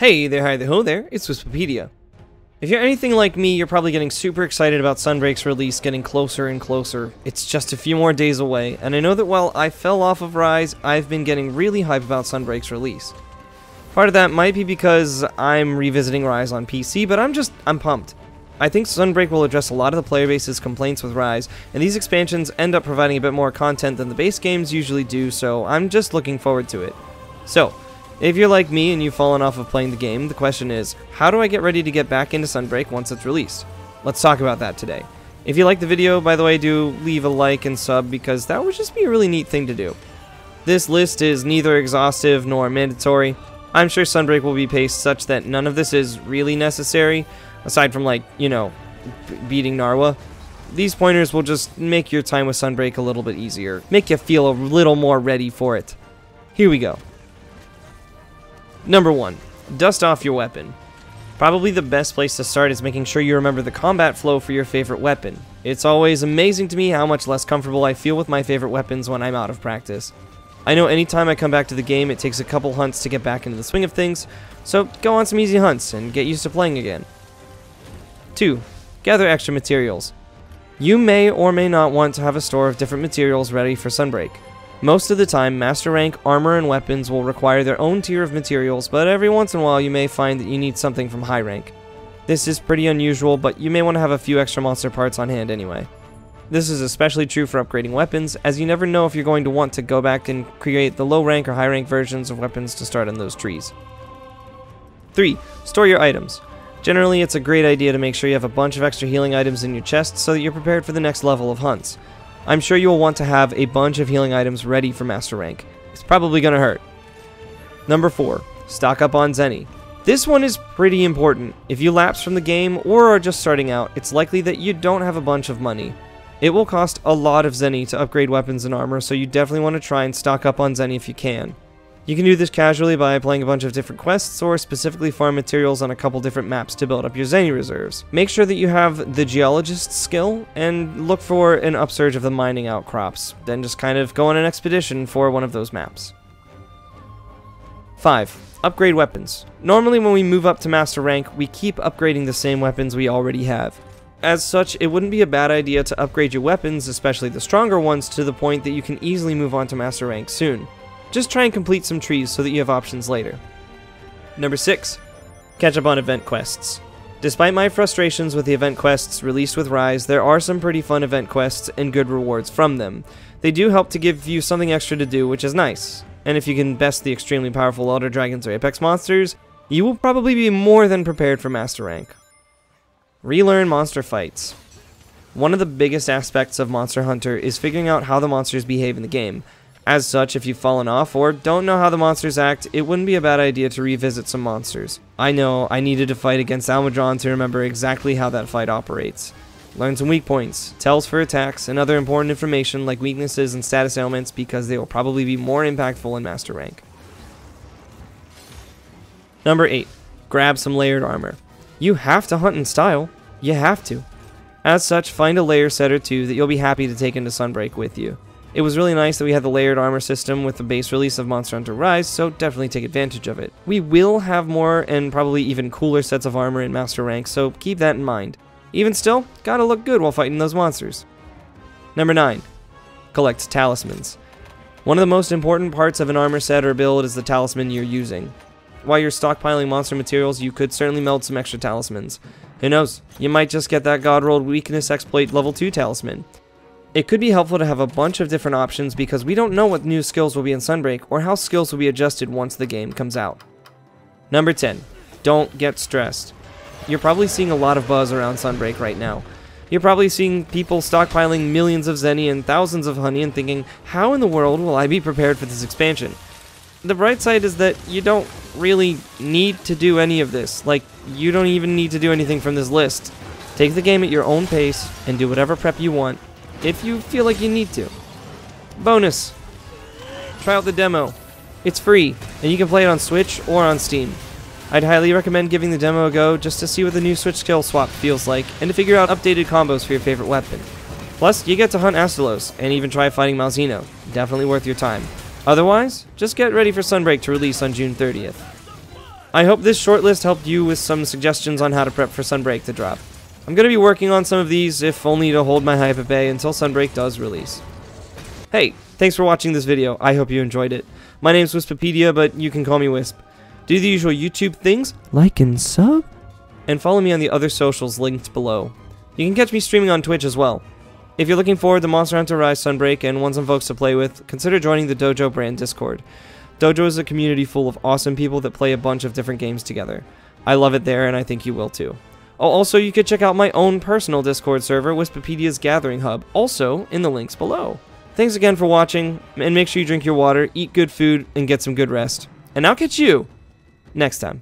Hey there, hi there, ho there, it's Wikipedia. If you're anything like me, you're probably getting super excited about Sunbreak's release getting closer and closer. It's just a few more days away, and I know that while I fell off of Rise, I've been getting really hyped about Sunbreak's release. Part of that might be because I'm revisiting Rise on PC, but I'm pumped. I think Sunbreak will address a lot of the player base's complaints with Rise, and these expansions end up providing a bit more content than the base games usually do, so I'm just looking forward to it. So, if you're like me and you've fallen off of playing the game, the question is, how do I get ready to get back into Sunbreak once it's released? Let's talk about that today. If you liked the video, by the way, do leave a like and sub because that would just be a really neat thing to do. This list is neither exhaustive nor mandatory. I'm sure Sunbreak will be paced such that none of this is really necessary, aside from like, you know, beating Narwa. These pointers will just make your time with Sunbreak a little bit easier, make you feel a little more ready for it. Here we go. Number 1. Dust off your weapon. Probably the best place to start is making sure you remember the combat flow for your favorite weapon. It's always amazing to me how much less comfortable I feel with my favorite weapons when I'm out of practice. I know anytime I come back to the game it takes a couple hunts to get back into the swing of things, so go on some easy hunts and get used to playing again. 2. Gather extra materials. You may or may not want to have a store of different materials ready for Sunbreak. Most of the time, Master Rank armor and weapons will require their own tier of materials, but every once in a while you may find that you need something from High Rank. This is pretty unusual, but you may want to have a few extra monster parts on hand anyway. This is especially true for upgrading weapons, as you never know if you're going to want to go back and create the low rank or high rank versions of weapons to start on those trees. 3. Store your items. Generally, it's a great idea to make sure you have a bunch of extra healing items in your chest so that you're prepared for the next level of hunts. I'm sure you will want to have a bunch of healing items ready for Master Rank. It's probably gonna hurt. Number 4. Stock up on ZENNY. This one is pretty important. If you lapse from the game or are just starting out, it's likely that you don't have a bunch of money. It will cost a lot of ZENNY to upgrade weapons and armor, so you definitely want to try and stock up on ZENNY if you can. You can do this casually by playing a bunch of different quests or specifically farm materials on a couple different maps to build up your ZENNY reserves. Make sure that you have the geologist skill and look for an upsurge of the mining outcrops, then just kind of go on an expedition for one of those maps. 5. Upgrade weapons. Normally when we move up to Master Rank, we keep upgrading the same weapons we already have. As such, it wouldn't be a bad idea to upgrade your weapons, especially the stronger ones, to the point that you can easily move on to Master Rank soon. Just try and complete some trees so that you have options later. Number 6. Catch up on event quests. Despite my frustrations with the event quests released with Rise, there are some pretty fun event quests and good rewards from them. They do help to give you something extra to do, which is nice. And if you can best the extremely powerful Elder Dragons or Apex monsters, you will probably be more than prepared for Master Rank. Relearn monster fights. One of the biggest aspects of Monster Hunter is figuring out how the monsters behave in the game. As such, if you've fallen off or don't know how the monsters act, it wouldn't be a bad idea to revisit some monsters. I know I needed to fight against Almudron to remember exactly how that fight operates. Learn some weak points, tells for attacks, and other important information like weaknesses and status ailments because they will probably be more impactful in Master Rank. Number 8. Grab some layered armor. You have to hunt in style. You have to. As such, find a layer set or two that you'll be happy to take into Sunbreak with you. It was really nice that we had the layered armor system with the base release of Monster Hunter Rise, so definitely take advantage of it. We will have more and probably even cooler sets of armor in Master Rank, so keep that in mind. Even still, gotta look good while fighting those monsters. Number 9. Collect talismans. One of the most important parts of an armor set or build is the talisman you're using. While you're stockpiling monster materials, you could certainly meld some extra talismans. Who knows, you might just get that God-rolled weakness exploit level 2 talisman. It could be helpful to have a bunch of different options because we don't know what new skills will be in Sunbreak or how skills will be adjusted once the game comes out. Number 10. Don't get stressed. You're probably seeing a lot of buzz around Sunbreak right now. You're probably seeing people stockpiling millions of ZENNY and thousands of honey and thinking, how in the world will I be prepared for this expansion? The bright side is that you don't really need to do any of this. Like, you don't even need to do anything from this list. Take the game at your own pace and do whatever prep you want, if you feel like you need to. Bonus! Try out the demo. It's free, and you can play it on Switch or on Steam. I'd highly recommend giving the demo a go just to see what the new Switch skill swap feels like, and to figure out updated combos for your favorite weapon. Plus, you get to hunt Astalos, and even try fighting Malzeno. Definitely worth your time. Otherwise, just get ready for Sunbreak to release on June 30th. I hope this short list helped you with some suggestions on how to prep for Sunbreak to drop. I'm going to be working on some of these, if only to hold my hype at bay until Sunbreak does release. Hey, thanks for watching this video. I hope you enjoyed it. My name's Wispedia, but you can call me Wisp. Do the usual YouTube things, like and sub, and follow me on the other socials linked below. You can catch me streaming on Twitch as well. If you're looking forward to Monster Hunter Rise Sunbreak and want some folks to play with, consider joining the Dojo brand Discord. Dojo is a community full of awesome people that play a bunch of different games together. I love it there, and I think you will too. Oh, also, you could check out my own personal Discord server, Wispepedia's Gathering Hub, also in the links below. Thanks again for watching, and make sure you drink your water, eat good food, and get some good rest. And I'll catch you next time.